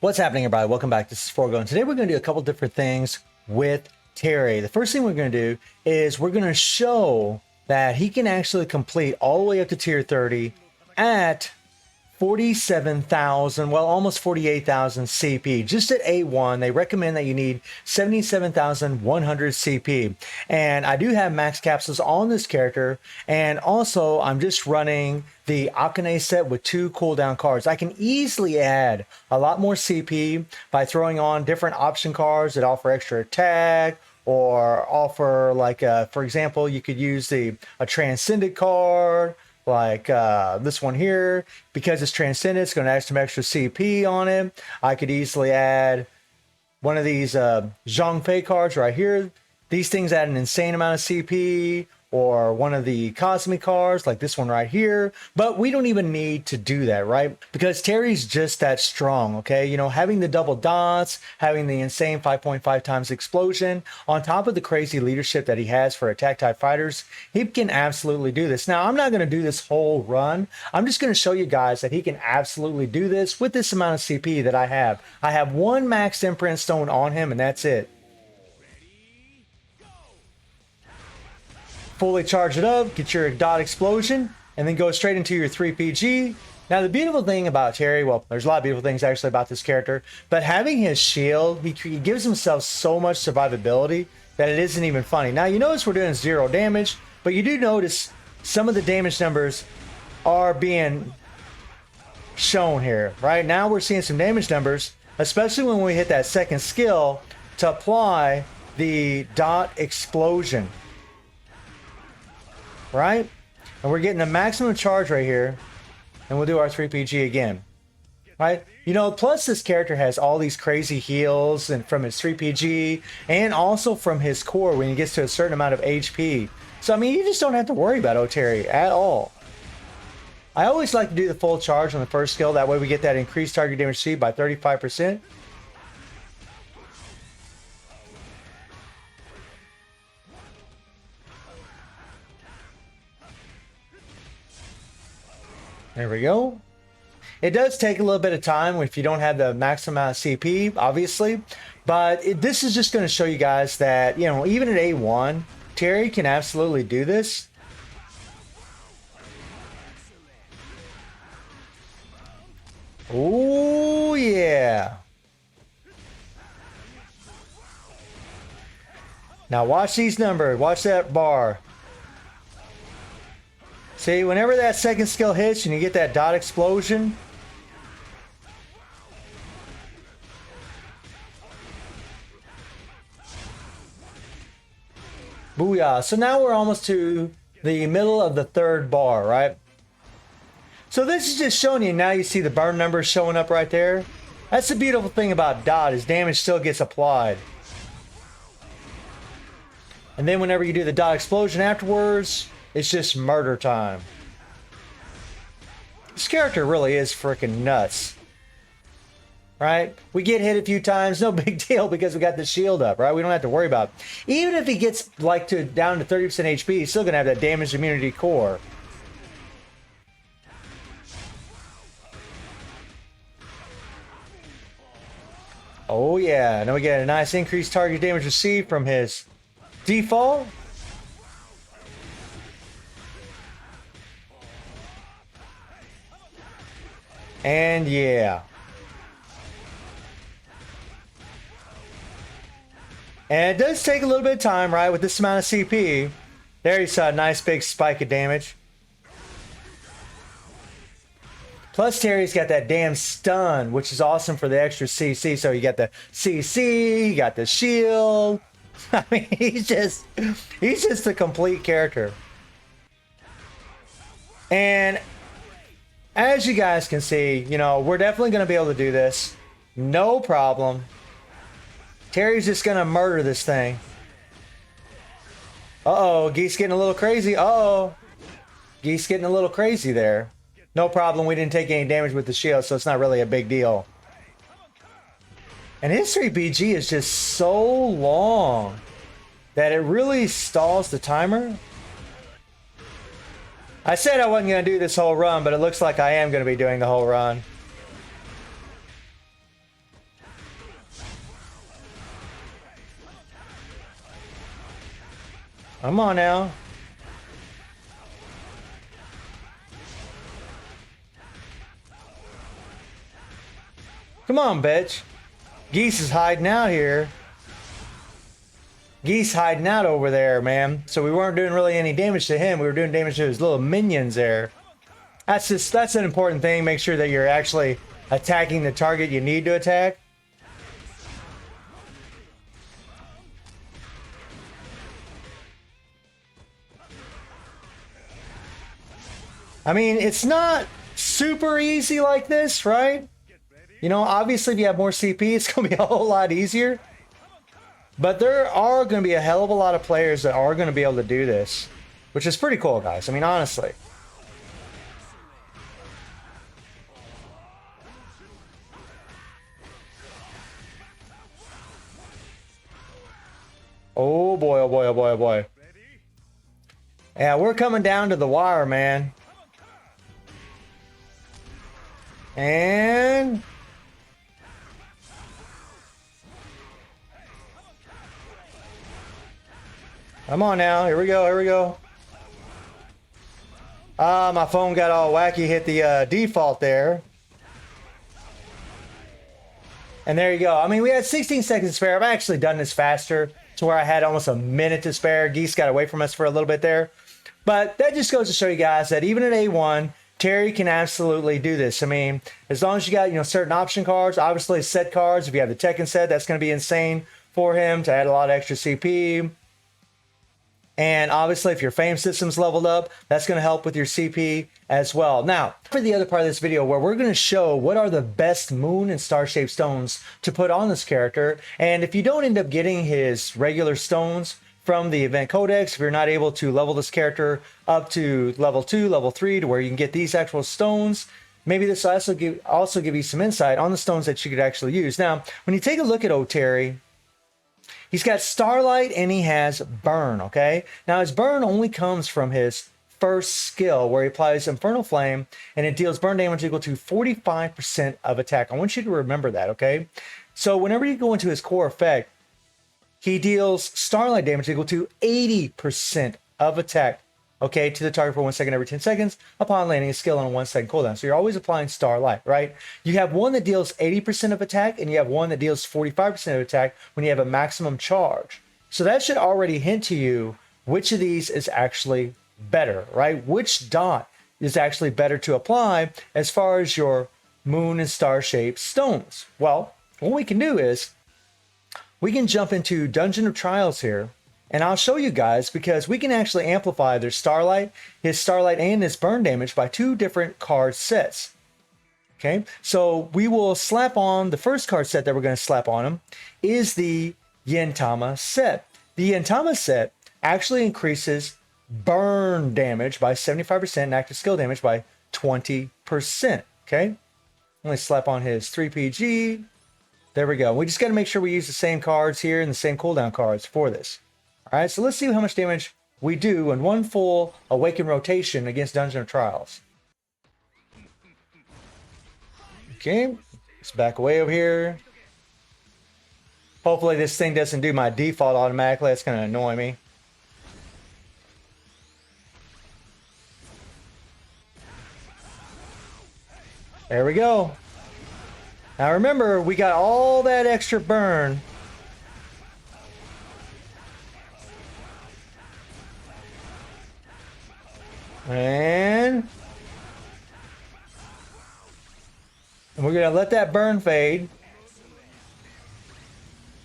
What's happening, everybody? Welcome back. This is Forgo, and today we're going to do a couple different things with Terry. The first thing we're going to do is we're going to show that he can actually complete all the way up to tier 30 at 47,000, well, almost 48,000 CP. Just at A1, they recommend that you need 77,100 CP. And I do have max capsules on this character. And also, I'm just running the Akane set with 2 cooldown cards. I can easily add a lot more CP by throwing on different option cards that offer extra attack, or offer, like, for example, you could use a Transcended card, like this one here. Because it's Transcendent, it's going to add some extra CP on it. I could easily add one of these Zhongfei cards right here. These things add an insane amount of CP. Or one of the Cosmic cards, like this one right here. But we don't even need to do that, right? Because Terry's just that strong, okay? You know, having the double dots, having the insane 5.5 times explosion, on top of the crazy leadership that he has for attack type fighters, he can absolutely do this. Now, I'm not going to do this whole run. I'm just going to show you guys that he can absolutely do this with this amount of CP that I have. I have 1 max imprint stone on him, and that's it. Fully charge it up, get your dot explosion, and then go straight into your 3PG. Now, the beautiful thing about Terry, well, there's a lot of beautiful things actually about this character, but having his shield, he gives himself so much survivability that it isn't even funny. Now, you notice we're doing 0 damage, but you do notice some of the damage numbers are being shown here. Right now, we're seeing some damage numbers, especially when we hit that second skill to apply the dot explosion. Right? And we're getting a maximum charge right here. And we'll do our 3PG again. Right? You know, plus this character has all these crazy heals and from his 3PG and also from his core when he gets to a certain amount of HP. So, I mean, you just don't have to worry about O'Terry at all. I always like to do the full charge on the first skill. That way we get that increased target damage received by 35%. There we go. It does take a little bit of time if you don't have the maximum amount of CP, obviously. But this is just going to show you guys that, you know, even at A1, Terry can absolutely do this. Oh, yeah. Now watch these numbers. Watch that bar. See, whenever that second skill hits and you get that dot explosion, booyah. So now we're almost to the middle of the 3rd bar, right? So this is just showing you, now you see the burn numbers showing up right there. That's the beautiful thing about dot, is damage still gets applied. And then whenever you do the dot explosion afterwards, it's just murder time. This character really is freaking nuts. Right? We get hit a few times, no big deal because we got the shield up, right? We don't have to worry about it. Even if he gets like down to 30% HP, he's still going to have that damage immunity core. Oh yeah, now we get a nice increased target damage received from his default. And yeah. And it does take a little bit of time, right? With this amount of CP. There you saw a nice big spike of damage. Plus Terry's got that damn stun, which is awesome for the extra CC. So you got the CC, you got the shield. I mean, he's just a complete character. And as you guys can see, you know, we're definitely going to be able to do this. No problem. Terry's just going to murder this thing. Uh-oh, Geese getting a little crazy. Uh-oh. Geese getting a little crazy there. No problem, we didn't take any damage with the shield, so it's not really a big deal. And his 3PG is just so long that it really stalls the timer. I said I wasn't going to do this whole run, but it looks like I am going to be doing the whole run. Come on now. Come on, bitch. Geese is hiding out here. Geese hiding out over there, man. So we weren't doing really any damage to him. We were doing damage to his little minions there. That's an important thing. Make sure that you're actually attacking the target you need to attack. I mean, it's not super easy like this, right? You know, obviously if you have more CP, it's going to be a whole lot easier. But there are going to be a hell of a lot of players that are going to be able to do this, which is pretty cool, guys. I mean, honestly. Oh boy, oh boy, oh boy, oh boy. Yeah, we're coming down to the wire, man. And... come on now, here we go, here we go. Ah, my phone got all wacky, hit the default there. And there you go. I mean, we had 16 seconds to spare. I've actually done this faster to where I had almost a minute to spare. Geese got away from us for a little bit there. But that just goes to show you guys that even at A1, Terry can absolutely do this. I mean, as long as you got, you know, certain option cards, obviously set cards. If you have the Tekken set, that's going to be insane for him to add a lot of extra CP. And obviously, if your fame system's leveled up, that's going to help with your CP as well. Now, for the other part of this video where we're going to show what are the best moon and star-shaped stones to put on this character. And if you don't end up getting his regular stones from the event codex, if you're not able to level this character up to level 2, level 3, to where you can get these actual stones, maybe this will also give you some insight on the stones that you could actually use. Now, when you take a look at Terry, he's got Starlight and he has Burn, okay? Now, his Burn only comes from his first skill where he applies Infernal Flame and it deals burn damage equal to 45% of attack. I want you to remember that, okay? So whenever you go into his core effect, he deals Starlight damage equal to 80% of attack, okay, to the target for 1 second every 10 seconds upon landing a skill on a 1 second cooldown. So you're always applying Starlight, right? You have one that deals 80% of attack and you have one that deals 45% of attack when you have a maximum charge. So that should already hint to you which of these is actually better, right? Which dot is actually better to apply as far as your moon and star-shaped stones. Well, what we can do is we can jump into Dungeon of Trials here, and I'll show you guys because we can actually amplify their Starlight, his Starlight and his burn damage by 2 different card sets. Okay, so we will slap on the first card set that we're going to slap on him is the Yentama set. The Yentama set actually increases burn damage by 75% and active skill damage by 20%. Okay, let me slap on his 3PG. There we go. We just got to make sure we use the same cards here and the same cooldown cards for this. All right, so let's see how much damage we do in one full Awaken rotation against Dungeon of Trials. Okay, let's back away over here. Hopefully this thing doesn't do my default automatically. That's going to annoy me. There we go. Now remember, we got all that extra burn. And we're going to let that burn fade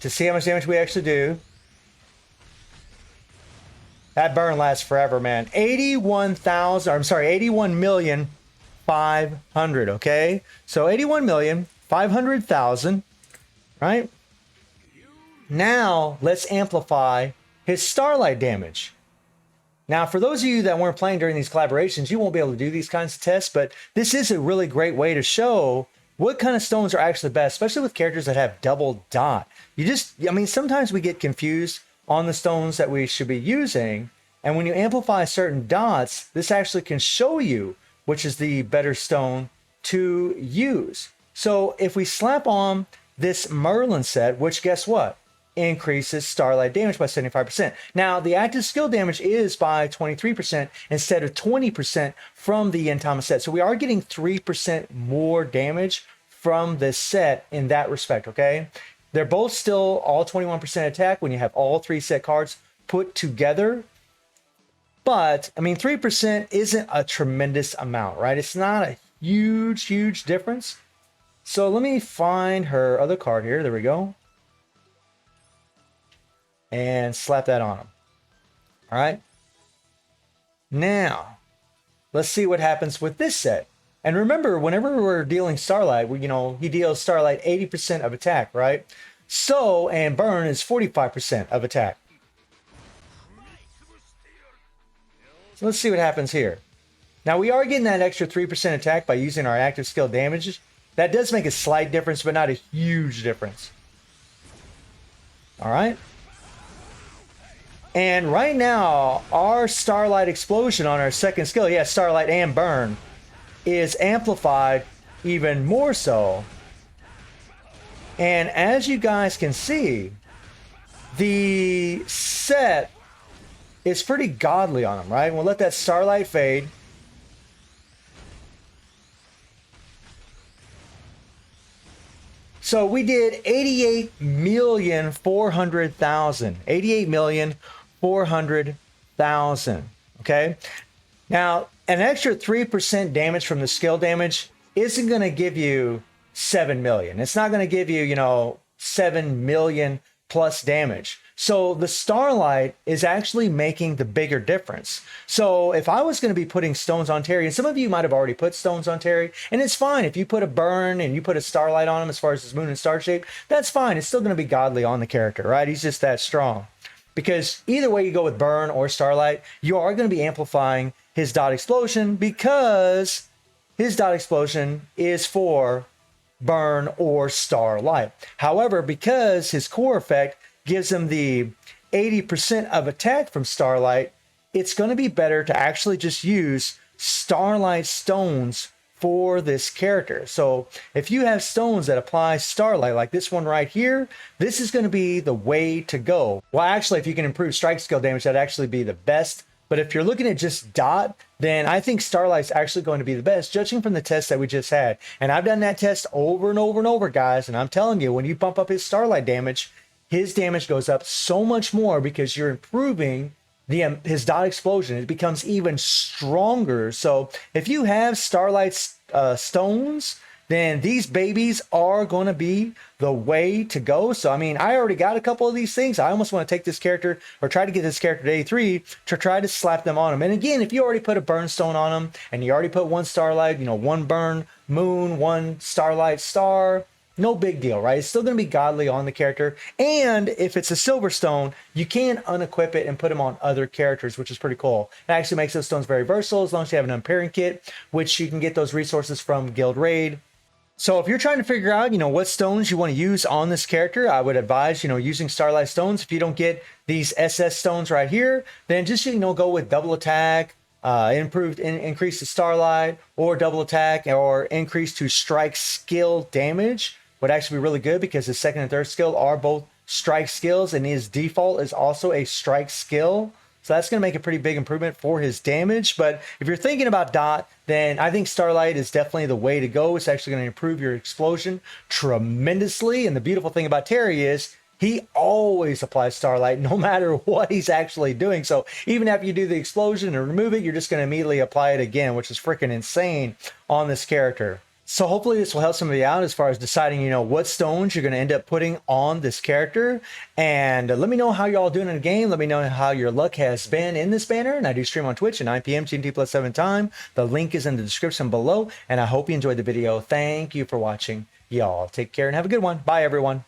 to see how much damage we actually do. That burn lasts forever, man. 81,500,000, okay? So 81,500,000, right? Now, let's amplify his Starlight damage. Now, for those of you that weren't playing during these collaborations, you won't be able to do these kinds of tests, but this is a really great way to show what kind of stones are actually best, especially with characters that have double dot. I mean, sometimes we get confused on the stones that we should be using, and when you amplify certain dots, this actually can show you which is the better stone to use. So if we slap on this Merlin set, which guess what? increases Starlight damage by 75%. Now, the active skill damage is by 23% instead of 20% from the Yentama set. So we are getting 3% more damage from this set in that respect, okay? They're both still all 21% attack when you have all three set cards put together. But, I mean, 3% isn't a tremendous amount, right? It's not a huge difference. So let me find her other card here. There we go. And slap that on him. All right. Now, let's see what happens with this set. And remember, whenever we're dealing Starlight, he deals Starlight 80% of attack, right? So, and burn is 45% of attack. So let's see what happens here. Now, we are getting that extra 3% attack by using our active skill damages. That does make a slight difference, but not a huge difference. All right. And right now, our Starlight Explosion on our second skill, yeah, Starlight and Burn, is amplified even more so. And as you guys can see, the set is pretty godly on them, right? We'll let that Starlight fade. So we did 88,400,000. 88,400,000. Okay. Now, an extra 3% damage from the skill damage isn't going to give you 7 million. It's not going to give you, 7 million plus damage. So the Starlight is actually making the bigger difference. So if I was going to be putting stones on Terry, and some of you might have already put stones on Terry, and it's fine. If you put a burn and you put a Starlight on him as far as his moon and star shape, that's fine. It's still going to be godly on the character, right? He's just that strong. Because either way you go with burn or Starlight, you are going to be amplifying his dot explosion because his dot explosion is for burn or Starlight. However, because his core effect gives him the 80% of attack from Starlight, it's going to be better to actually just use Starlight stones for this character. So if you have stones that apply Starlight, like this one right here, this is going to be the way to go. Well, actually, if you can improve strike skill damage, that'd actually be the best. But if you're looking at just dot, then I think Starlight's actually going to be the best, judging from the test that we just had. And I've done that test over and over and over, guys. And I'm telling you, when you bump up his Starlight damage, his damage goes up so much more because you're improving his dot explosion. It becomes even stronger. So if you have Starlight stones, then these babies are going to be the way to go. So, I mean, I already got a couple of these things. I almost want to take this character or try to get this character to A3 to try to slap them on him. And again, if you already put a burn stone on him and you already put one Starlight, one burn moon, one Starlight star, no big deal, right? It's still going to be godly on the character. And if it's a silver stone, you can unequip it and put them on other characters, which is pretty cool. It actually makes those stones very versatile as long as you have an unpairing kit, which you can get those resources from Guild Raid. So if you're trying to figure out, what stones you want to use on this character, I would advise, using Starlight stones. If you don't get these SS stones right here, then just, go with double attack, increase to Starlight, or double attack, or increase to strike skill damage. Would actually be really good because his second and third skill are both strike skills, and his default is also a strike skill. So that's going to make a pretty big improvement for his damage. But if you're thinking about dot, then I think Starlight is definitely the way to go. It's actually going to improve your explosion tremendously. And the beautiful thing about Terry is he always applies Starlight no matter what he's actually doing. So even after you do the explosion and remove it, you're just going to immediately apply it again, which is freaking insane on this character. So hopefully this will help somebody out as far as deciding, what stones you're going to end up putting on this character. And let me know how y'all doing in the game. Let me know how your luck has been in this banner. And I do stream on Twitch at 9 p.m. GMT+7 time. The link is in the description below. And I hope you enjoyed the video. Thank you for watching. Y'all take care and have a good one. Bye, everyone.